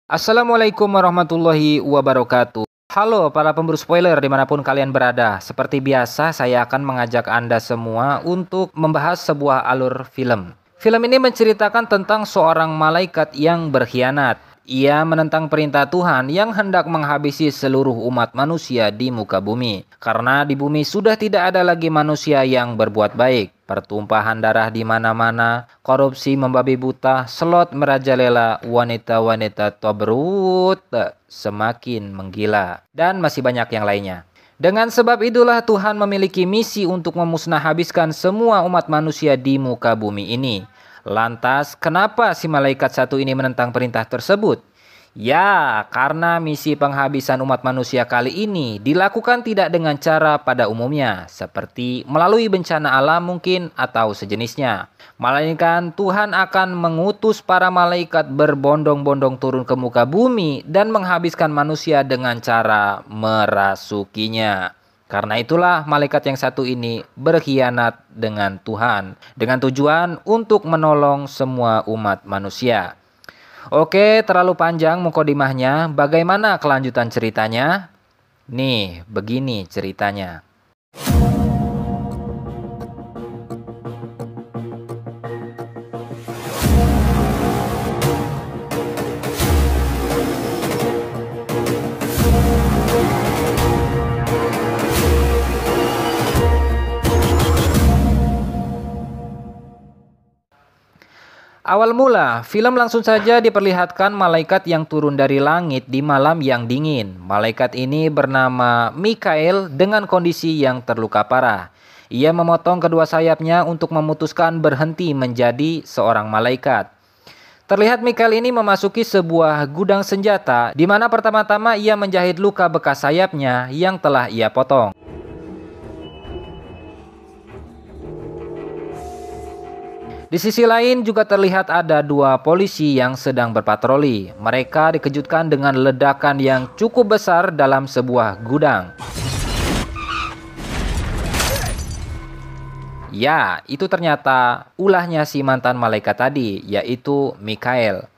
Assalamualaikum warahmatullahi wabarakatuh. Halo para pemburu spoiler dimanapun kalian berada. Seperti biasa saya akan mengajak Anda semua untuk membahas sebuah alur film. Film ini menceritakan tentang seorang malaikat yang berkhianat. Ia menentang perintah Tuhan yang hendak menghabisi seluruh umat manusia di muka bumi. Karena di bumi sudah tidak ada lagi manusia yang berbuat baik. Pertumpahan darah di mana-mana, korupsi membabi buta, slot merajalela, wanita-wanita tobrut semakin menggila, dan masih banyak yang lainnya. Dengan sebab itulah Tuhan memiliki misi untuk memusnah habiskan semua umat manusia di muka bumi ini. Lantas, kenapa si malaikat satu ini menentang perintah tersebut? Ya, karena misi penghabisan umat manusia kali ini dilakukan tidak dengan cara pada umumnya, seperti melalui bencana alam mungkin atau sejenisnya. Melainkan Tuhan akan mengutus para malaikat berbondong-bondong turun ke muka bumi dan menghabiskan manusia dengan cara merasukinya. Karena itulah malaikat yang satu ini berkhianat dengan Tuhan, dengan tujuan untuk menolong semua umat manusia. Oke, terlalu panjang mukadimahnya. Bagaimana kelanjutan ceritanya? Nih, begini ceritanya. Awal mula, film langsung saja diperlihatkan malaikat yang turun dari langit di malam yang dingin. Malaikat ini bernama Mikael dengan kondisi yang terluka parah. Ia memotong kedua sayapnya untuk memutuskan berhenti menjadi seorang malaikat. Terlihat Mikael ini memasuki sebuah gudang senjata, di mana pertama-tama ia menjahit luka bekas sayapnya yang telah ia potong. Di sisi lain juga terlihat ada dua polisi yang sedang berpatroli. Mereka dikejutkan dengan ledakan yang cukup besar dalam sebuah gudang. Ya, itu ternyata ulahnya si mantan malaikat tadi, yaitu Mikael.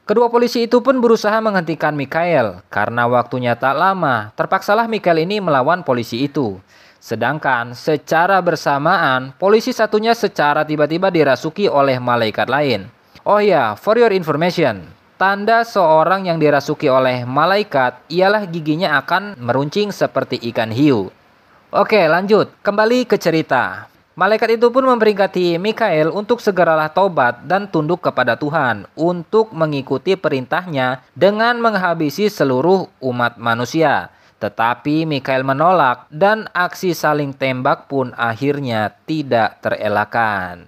Kedua polisi itu pun berusaha menghentikan Mikael. Karena waktunya tak lama, terpaksalah Mikael ini melawan polisi itu. Sedangkan secara bersamaan, polisi satunya secara tiba-tiba dirasuki oleh malaikat lain. Oh ya, for your information, tanda seorang yang dirasuki oleh malaikat ialah giginya akan meruncing seperti ikan hiu. Oke, lanjut. Kembali ke cerita. Malaikat itu pun memperingati Mikael untuk segeralah taubat dan tunduk kepada Tuhan untuk mengikuti perintahnya dengan menghabisi seluruh umat manusia. Tetapi Mikael menolak dan aksi saling tembak pun akhirnya tidak terelakkan.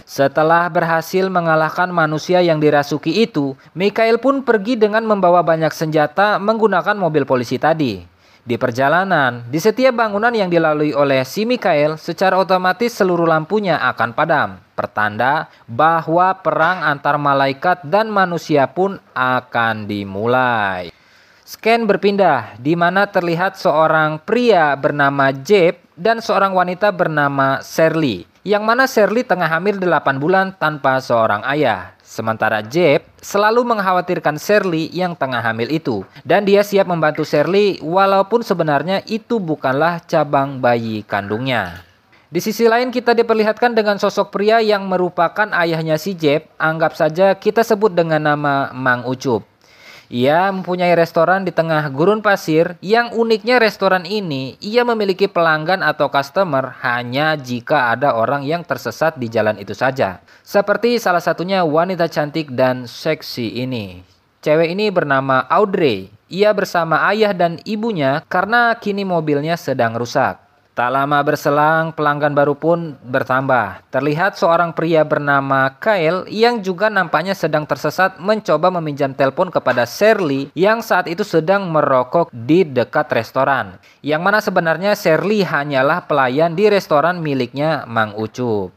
Setelah berhasil mengalahkan manusia yang dirasuki itu, Mikael pun pergi dengan membawa banyak senjata menggunakan mobil polisi tadi. Di perjalanan, di setiap bangunan yang dilalui oleh si Mikael, secara otomatis seluruh lampunya akan padam. Pertanda bahwa perang antar malaikat dan manusia pun akan dimulai. Scan berpindah, di mana terlihat seorang pria bernama Jeb dan seorang wanita bernama Shirley. Yang mana Shirley tengah hamil 8 bulan tanpa seorang ayah. Sementara Jeb selalu mengkhawatirkan Shirley yang tengah hamil itu. Dan dia siap membantu Shirley walaupun sebenarnya itu bukanlah cabang bayi kandungnya. Di sisi lain kita diperlihatkan dengan sosok pria yang merupakan ayahnya si Jeb. Anggap saja kita sebut dengan nama Mang Ucup. Ia mempunyai restoran di tengah gurun pasir. Yang uniknya restoran ini, ia memiliki pelanggan atau customer hanya jika ada orang yang tersesat di jalan itu saja. Seperti salah satunya wanita cantik dan seksi ini. Cewek ini bernama Audrey. Ia bersama ayah dan ibunya karena kini mobilnya sedang rusak. Tak lama berselang, pelanggan baru pun bertambah. Terlihat seorang pria bernama Kyle yang juga nampaknya sedang tersesat mencoba meminjam telepon kepada Shirley yang saat itu sedang merokok di dekat restoran. Yang mana sebenarnya Shirley hanyalah pelayan di restoran miliknya Mang Ucup.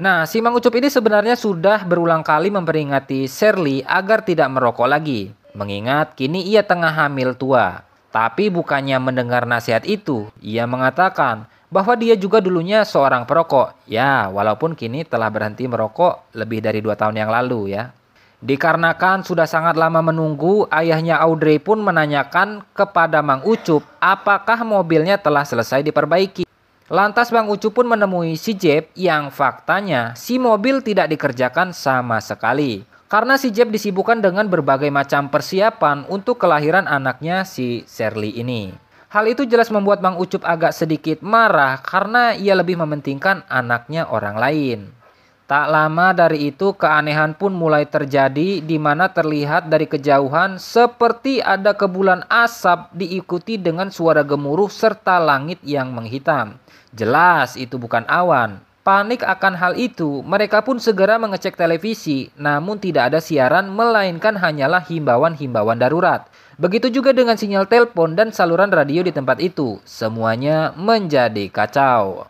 Nah, si Mang Ucup ini sebenarnya sudah berulang kali memperingati Shirley agar tidak merokok lagi. Mengingat kini ia tengah hamil tua. Tapi bukannya mendengar nasihat itu, ia mengatakan bahwa dia juga dulunya seorang perokok. Ya, walaupun kini telah berhenti merokok lebih dari 2 tahun yang lalu ya. Dikarenakan sudah sangat lama menunggu, ayahnya Audrey pun menanyakan kepada Mang Ucup apakah mobilnya telah selesai diperbaiki. Lantas Mang Ucup pun menemui si Jeb yang faktanya si mobil tidak dikerjakan sama sekali. Karena si Jeb disibukkan dengan berbagai macam persiapan untuk kelahiran anaknya si Shirley ini. Hal itu jelas membuat Mang Ucup agak sedikit marah karena ia lebih mementingkan anaknya orang lain. Tak lama dari itu keanehan pun mulai terjadi di mana terlihat dari kejauhan seperti ada kepulan asap diikuti dengan suara gemuruh serta langit yang menghitam. Jelas itu bukan awan. Panik akan hal itu, mereka pun segera mengecek televisi, namun tidak ada siaran melainkan hanyalah himbauan-himbauan darurat. Begitu juga dengan sinyal telepon dan saluran radio di tempat itu, semuanya menjadi kacau.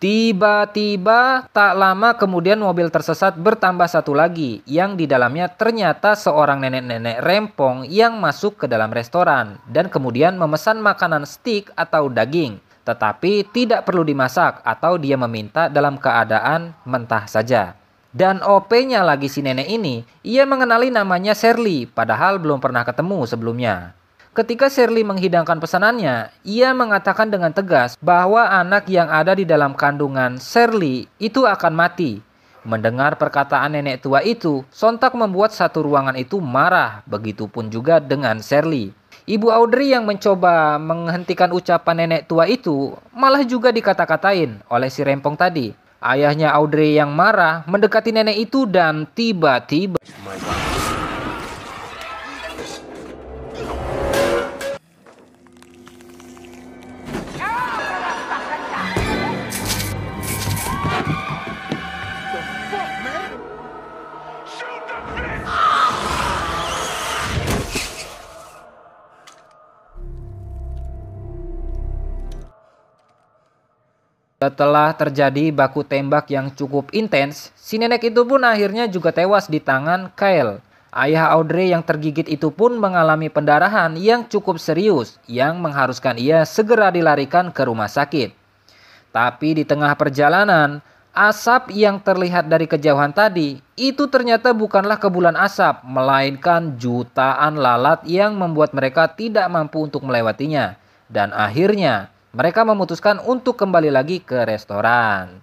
Tiba-tiba tak lama kemudian mobil tersesat bertambah satu lagi, yang di dalamnya ternyata seorang nenek-nenek rempong yang masuk ke dalam restoran dan kemudian memesan makanan steak atau daging. Tetapi tidak perlu dimasak atau dia meminta dalam keadaan mentah saja. Dan OP-nya lagi si nenek ini, ia mengenali namanya Shirley padahal belum pernah ketemu sebelumnya. Ketika Shirley menghidangkan pesanannya, ia mengatakan dengan tegas bahwa anak yang ada di dalam kandungan Shirley itu akan mati. Mendengar perkataan nenek tua itu, sontak membuat satu ruangan itu marah, begitupun juga dengan Shirley. Ibu Audrey yang mencoba menghentikan ucapan nenek tua itu malah juga dikata-katain oleh si rempong tadi. Ayahnya Audrey yang marah mendekati nenek itu dan tiba-tiba setelah terjadi baku tembak yang cukup intens, si nenek itu pun akhirnya juga tewas di tangan Kyle. Ayah Audrey yang tergigit itu pun mengalami pendarahan yang cukup serius yang mengharuskan ia segera dilarikan ke rumah sakit. Tapi di tengah perjalanan, asap yang terlihat dari kejauhan tadi itu ternyata bukanlah kepulan asap, melainkan jutaan lalat yang membuat mereka tidak mampu untuk melewatinya. Dan akhirnya mereka memutuskan untuk kembali lagi ke restoran.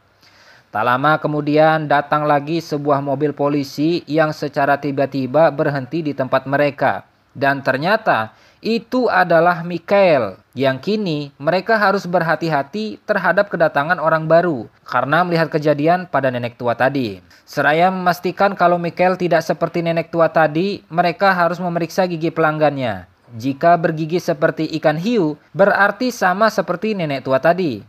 Tak lama kemudian datang lagi sebuah mobil polisi yang secara tiba-tiba berhenti di tempat mereka. Dan ternyata itu adalah Michael yang kini mereka harus berhati-hati terhadap kedatangan orang baru karena melihat kejadian pada nenek tua tadi. Seraya memastikan kalau Michael tidak seperti nenek tua tadi, mereka harus memeriksa gigi pelanggannya. Jika bergigi seperti ikan hiu, berarti sama seperti nenek tua tadi.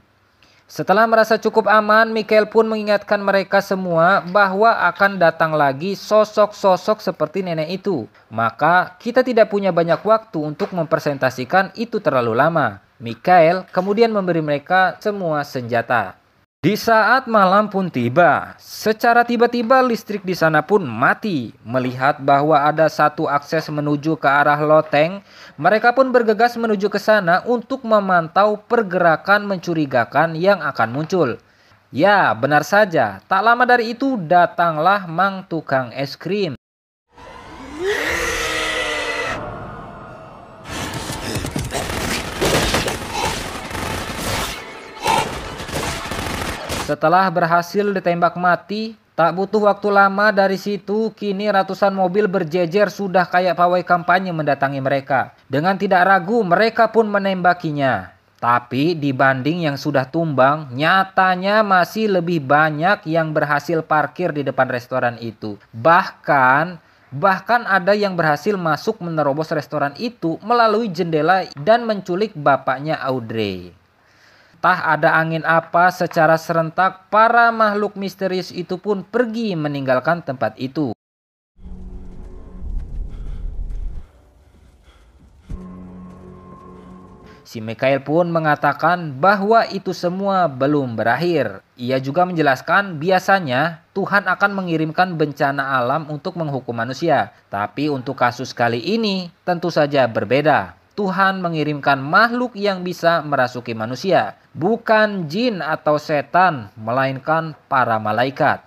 Setelah merasa cukup aman, Michael pun mengingatkan mereka semua bahwa akan datang lagi sosok-sosok seperti nenek itu. Maka kita tidak punya banyak waktu untuk mempresentasikan itu terlalu lama. Michael kemudian memberi mereka semua senjata. Di saat malam pun tiba, secara tiba-tiba listrik di sana pun mati. Melihat bahwa ada satu akses menuju ke arah loteng, mereka pun bergegas menuju ke sana untuk memantau pergerakan mencurigakan yang akan muncul. Ya, benar saja, tak lama dari itu datanglah Mang tukang es krim. Setelah berhasil ditembak mati, tak butuh waktu lama dari situ kini ratusan mobil berjejer sudah kayak pawai kampanye mendatangi mereka. Dengan tidak ragu mereka pun menembakinya. Tapi dibanding yang sudah tumbang, nyatanya masih lebih banyak yang berhasil parkir di depan restoran itu. Bahkan ada yang berhasil masuk menerobos restoran itu melalui jendela dan menculik bapaknya Audrey. Tah ada angin apa secara serentak para makhluk misterius itu pun pergi meninggalkan tempat itu. Si Michael pun mengatakan bahwa itu semua belum berakhir. Ia juga menjelaskan biasanya Tuhan akan mengirimkan bencana alam untuk menghukum manusia. Tapi untuk kasus kali ini tentu saja berbeda. Tuhan mengirimkan makhluk yang bisa merasuki manusia, bukan jin atau setan, melainkan para malaikat.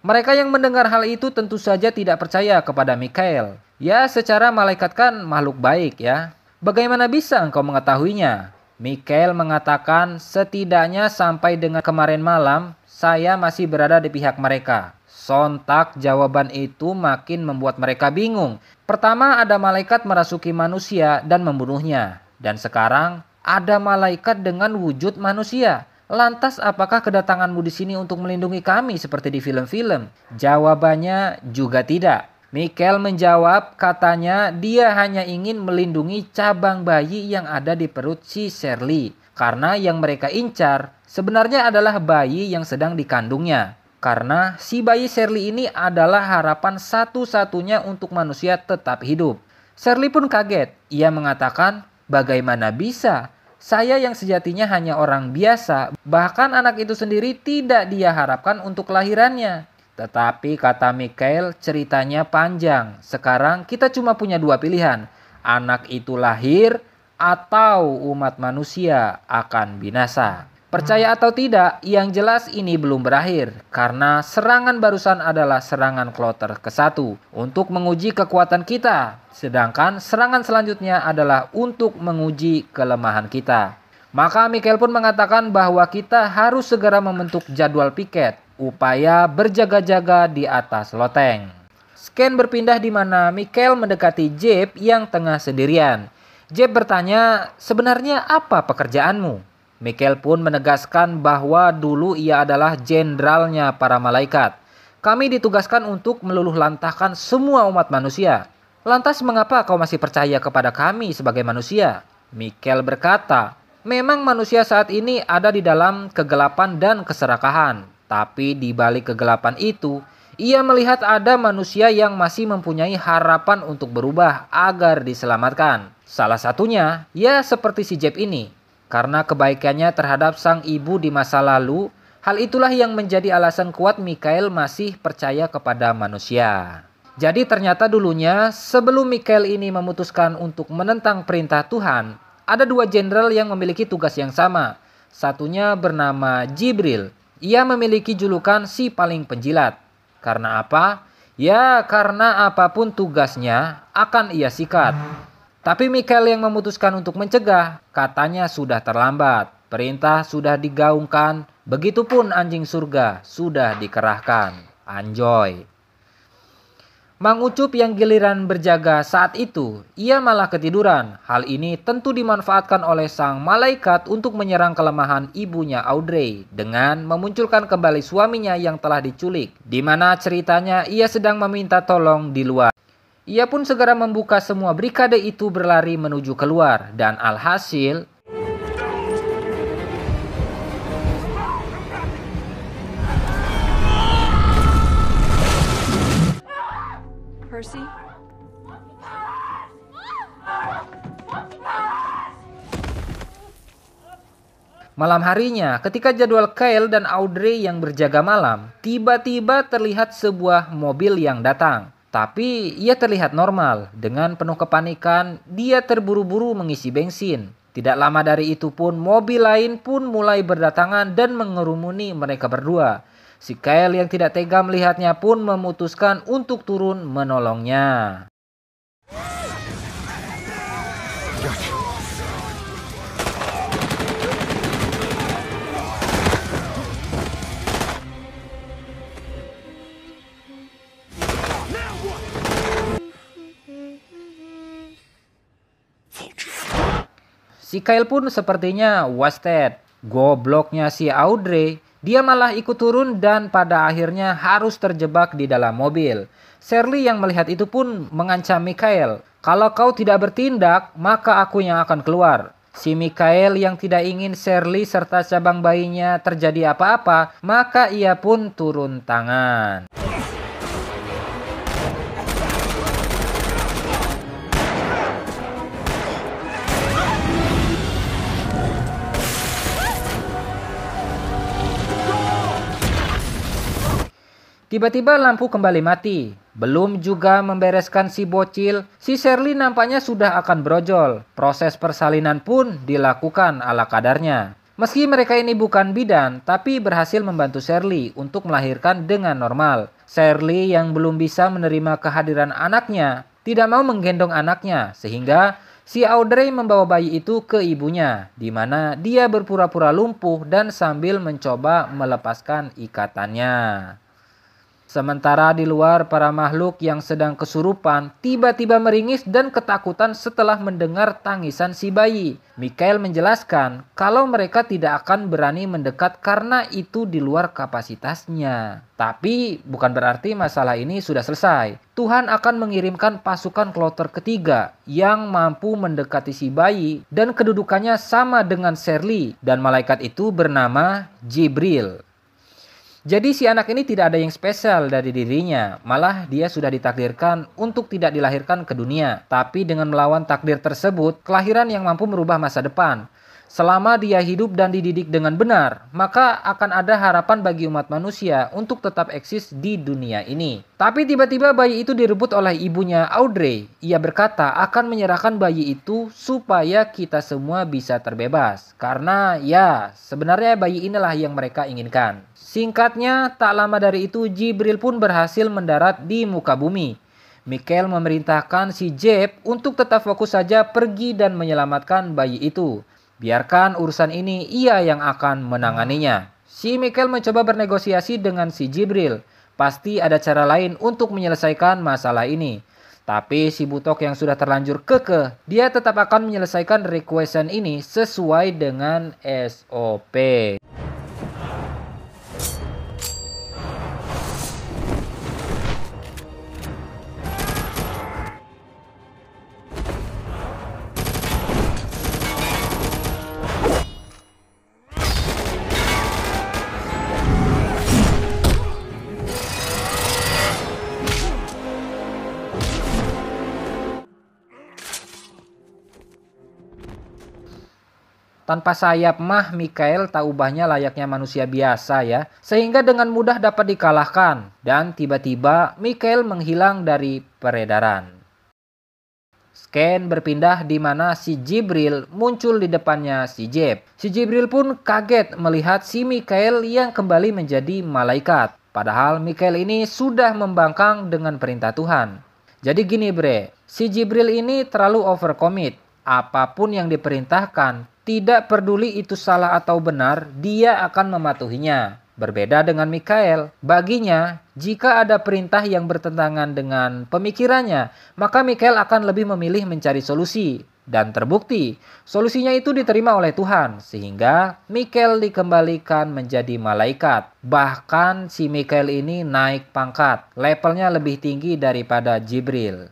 Mereka yang mendengar hal itu tentu saja tidak percaya kepada Mikael. Ya, secara malaikat kan makhluk baik ya. Bagaimana bisa engkau mengetahuinya? Mikael mengatakan, setidaknya sampai dengan kemarin malam, saya masih berada di pihak mereka. Sontak jawaban itu makin membuat mereka bingung. Pertama, ada malaikat merasuki manusia dan membunuhnya. Dan sekarang ada malaikat dengan wujud manusia. Lantas apakah kedatanganmu di sini untuk melindungi kami seperti di film-film? Jawabannya juga tidak. Mikael menjawab, katanya dia hanya ingin melindungi cabang bayi yang ada di perut si Shirley. Karena yang mereka incar sebenarnya adalah bayi yang sedang dikandungnya. Karena si bayi Shirley ini adalah harapan satu-satunya untuk manusia tetap hidup. Shirley pun kaget. Ia mengatakan, bagaimana bisa? Saya yang sejatinya hanya orang biasa, bahkan anak itu sendiri tidak dia harapkan untuk kelahirannya. Tetapi kata Mikael, ceritanya panjang. Sekarang kita cuma punya dua pilihan. Anak itu lahir atau umat manusia akan binasa. Percaya atau tidak, yang jelas ini belum berakhir. Karena serangan barusan adalah serangan kloter ke-1 untuk menguji kekuatan kita. Sedangkan serangan selanjutnya adalah untuk menguji kelemahan kita. Maka Mikael pun mengatakan bahwa kita harus segera membentuk jadwal piket, upaya berjaga-jaga di atas loteng. Scan berpindah di mana Mikael mendekati Jeb yang tengah sendirian. Jeb bertanya, sebenarnya apa pekerjaanmu? Mikael pun menegaskan bahwa dulu ia adalah jenderalnya para malaikat. Kami ditugaskan untuk meluluh lantahkan semua umat manusia. Lantas mengapa kau masih percaya kepada kami sebagai manusia? Mikael berkata, memang manusia saat ini ada di dalam kegelapan dan keserakahan. Tapi di balik kegelapan itu, ia melihat ada manusia yang masih mempunyai harapan untuk berubah agar diselamatkan. Salah satunya, ya seperti si Jeb ini. Karena kebaikannya terhadap sang ibu di masa lalu, hal itulah yang menjadi alasan kuat Mikael masih percaya kepada manusia. Jadi ternyata dulunya sebelum Mikael ini memutuskan untuk menentang perintah Tuhan, ada dua jenderal yang memiliki tugas yang sama. Satunya bernama Jibril. Ia memiliki julukan si paling penjilat. Karena apa? Ya karena apapun tugasnya akan ia sikat. Tapi Mikael yang memutuskan untuk mencegah, katanya sudah terlambat. Perintah sudah digaungkan, begitupun anjing surga sudah dikerahkan. Anjoy. Mang Ucup yang giliran berjaga saat itu, ia malah ketiduran. Hal ini tentu dimanfaatkan oleh sang malaikat untuk menyerang kelemahan ibunya Audrey dengan memunculkan kembali suaminya yang telah diculik, di mana ceritanya ia sedang meminta tolong di luar. Ia pun segera membuka semua brigade itu berlari menuju keluar dan alhasil Percy? Malam harinya, ketika jadwal Kyle dan Audrey yang berjaga malam, tiba-tiba terlihat sebuah mobil yang datang. Tapi ia terlihat normal. Dengan penuh kepanikan, dia terburu-buru mengisi bensin. Tidak lama dari itu pun, mobil lain pun mulai berdatangan dan mengerumuni mereka berdua. Si Kyle yang tidak tega melihatnya pun memutuskan untuk turun menolongnya. Si Kyle pun sepertinya wasted. Gobloknya si Audrey, dia malah ikut turun dan pada akhirnya harus terjebak di dalam mobil. Shirley yang melihat itu pun mengancam Mikael, kalau kau tidak bertindak, maka aku yang akan keluar. Si Mikael yang tidak ingin Shirley serta cabang bayinya terjadi apa-apa, maka ia pun turun tangan. Tiba-tiba lampu kembali mati. Belum juga membereskan si bocil, si Shirley nampaknya sudah akan brojol. Proses persalinan pun dilakukan ala kadarnya. Meski mereka ini bukan bidan, tapi berhasil membantu Shirley untuk melahirkan dengan normal. Shirley yang belum bisa menerima kehadiran anaknya, tidak mau menggendong anaknya, sehingga si Audrey membawa bayi itu ke ibunya, di mana dia berpura-pura lumpuh dan sambil mencoba melepaskan ikatannya. Sementara di luar, para makhluk yang sedang kesurupan tiba-tiba meringis dan ketakutan setelah mendengar tangisan si bayi. Michael menjelaskan kalau mereka tidak akan berani mendekat karena itu di luar kapasitasnya. Tapi bukan berarti masalah ini sudah selesai. Tuhan akan mengirimkan pasukan kloter ketiga yang mampu mendekati si bayi dan kedudukannya sama dengan Shirley, dan malaikat itu bernama Jibril. Jadi si anak ini tidak ada yang spesial dari dirinya, malah dia sudah ditakdirkan untuk tidak dilahirkan ke dunia. Tapi dengan melawan takdir tersebut, kelahiran yang mampu merubah masa depan. Selama dia hidup dan dididik dengan benar, maka akan ada harapan bagi umat manusia untuk tetap eksis di dunia ini. Tapi tiba-tiba bayi itu direbut oleh ibunya Audrey. Ia berkata akan menyerahkan bayi itu supaya kita semua bisa terbebas. Karena ya, sebenarnya bayi inilah yang mereka inginkan. Singkatnya, tak lama dari itu Jibril pun berhasil mendarat di muka bumi. Michael memerintahkan si Jeb untuk tetap fokus saja pergi dan menyelamatkan bayi itu. Biarkan urusan ini ia yang akan menanganinya. Si Michael mencoba bernegosiasi dengan si Jibril. Pasti ada cara lain untuk menyelesaikan masalah ini. Tapi si butok yang sudah terlanjur kekeh, dia tetap akan menyelesaikan requestan ini sesuai dengan SOP. Tanpa sayap mah Michael tak ubahnya layaknya manusia biasa ya. Sehingga dengan mudah dapat dikalahkan. Dan tiba-tiba Michael menghilang dari peredaran. Scan berpindah di mana si Jibril muncul di depannya si Jeb. Si Jibril pun kaget melihat si Michael yang kembali menjadi malaikat. Padahal Michael ini sudah membangkang dengan perintah Tuhan. Jadi gini bre, si Jibril ini terlalu overcommit. Apapun yang diperintahkan, tidak peduli itu salah atau benar, dia akan mematuhinya. Berbeda dengan Michael, baginya jika ada perintah yang bertentangan dengan pemikirannya, maka Michael akan lebih memilih mencari solusi. Dan terbukti, solusinya itu diterima oleh Tuhan, sehingga Michael dikembalikan menjadi malaikat. Bahkan si Michael ini naik pangkat, levelnya lebih tinggi daripada Jibril.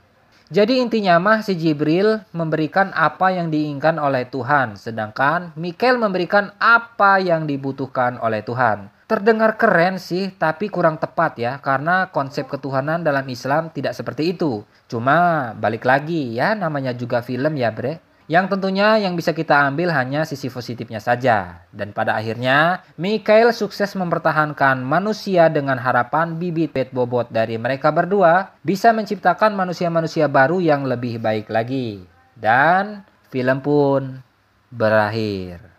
Jadi intinya mah si Jibril memberikan apa yang diinginkan oleh Tuhan, sedangkan Michael memberikan apa yang dibutuhkan oleh Tuhan. Terdengar keren sih, tapi kurang tepat ya, karena konsep ketuhanan dalam Islam tidak seperti itu. Cuma balik lagi ya, namanya juga film ya bre. Yang tentunya yang bisa kita ambil hanya sisi positifnya saja. Dan pada akhirnya, Michael sukses mempertahankan manusia dengan harapan bibit pet bobot dari mereka berdua bisa menciptakan manusia-manusia baru yang lebih baik lagi. Dan film pun berakhir.